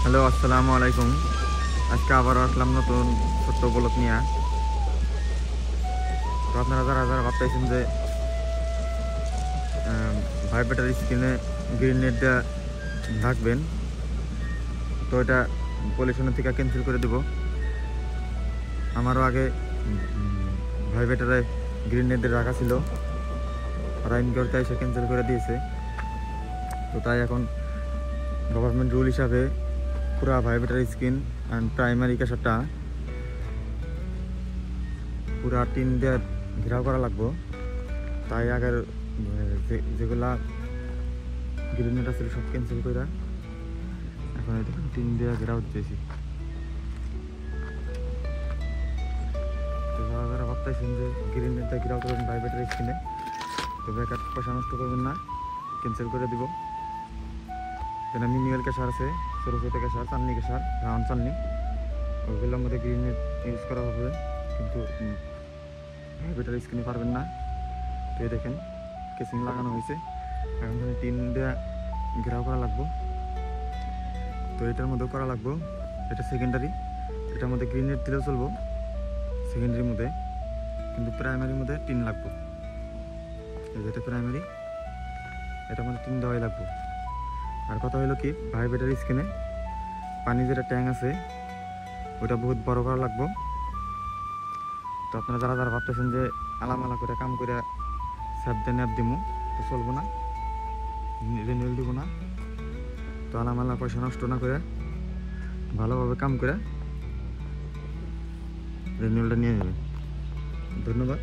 Hello, আসসালামু আলাইকুম। আজকে আবার আসলাম নতুন ছোট্ট ব্লগ নিয়ে। তো আপনারা যারা যারা ভাবতেছেন যে ভাইব্রেটার স্ক্রিনে গ্রিন নেট দিয়ে ঢাকবেন, তো এটা পলিউশনের থেকে ক্যান্সেল করে দেব। আমারও আগে ভাইব্রেটারে গ্রিন নেট দিয়ে রাখা ছিল, রাইন করতে এসে ক্যান্সেল করে দিয়েছে। তো তাই এখন গভর্নমেন্ট রুল হিসাবে পুরা ভাইব্রেটার স্ক্রিন অ্যান্ড প্রাইমারি ক্যাশারটা পুরা টিন দিয়ে ঘেরাও করা লাগবো। তাই আগের যেগুলা গ্রিন নেট আছে সব ক্যান্সেল করে এখন দেখুন টিন দিয়ে ঘেরাও দিতেছি। তো যারা যারা ভাবতেছেন যে গ্রিন নেট দিয়ে ঘেরাও করবেন ভাইব্রেটার স্ক্রিনে, তো বেকার পয়সা নষ্ট করবেন না, ক্যান্সেল করে দিব। এখানে মিনিমাল ক্যাশার আছে, ছোটো ছোটো ক্যাশার, চাননি ক্যাশার, রাউন্ড চাননি, ওইগুলোর মধ্যে গ্রিন নেট ইউজ করা হবে, কিন্তু ভাইব্রেটার স্ক্রিনে পারবেন না। তো এই দেখেন কেসিং লাগানো হয়েছে, এখন টিন দিয়ে ঘেরাও করা লাগবো। তো এটার মধ্যেও করা লাগবো, এটা সেকেন্ডারি, এটার মধ্যে গ্রিন নেট দিলেও চলবো সেকেন্ডারির মধ্যে, কিন্তু প্রাইমারির মধ্যে টিন লাগবো। যেটা প্রাইমারি, এটার মধ্যে টিন দেওয়াই লাগবো। আর কথা হলো কি, ভাইব্রেটার স্ক্রিনে পানি যেটা ট্যাঙ্ক আছে ওটা বহুত বড় করা লাগবো। তো আপনারা যারা যারা ভাবতেছেন যে আলামালা করে কাম করে স্যাপ দিয়ে ন্যাপ দিব, তো চলবো না, রেনুয়েল দিব না। তো আলামালা পয়সা নষ্ট না করে ভালোভাবে কাম করে রেনুয়েলটা নিয়ে নেবে। ধন্যবাদ।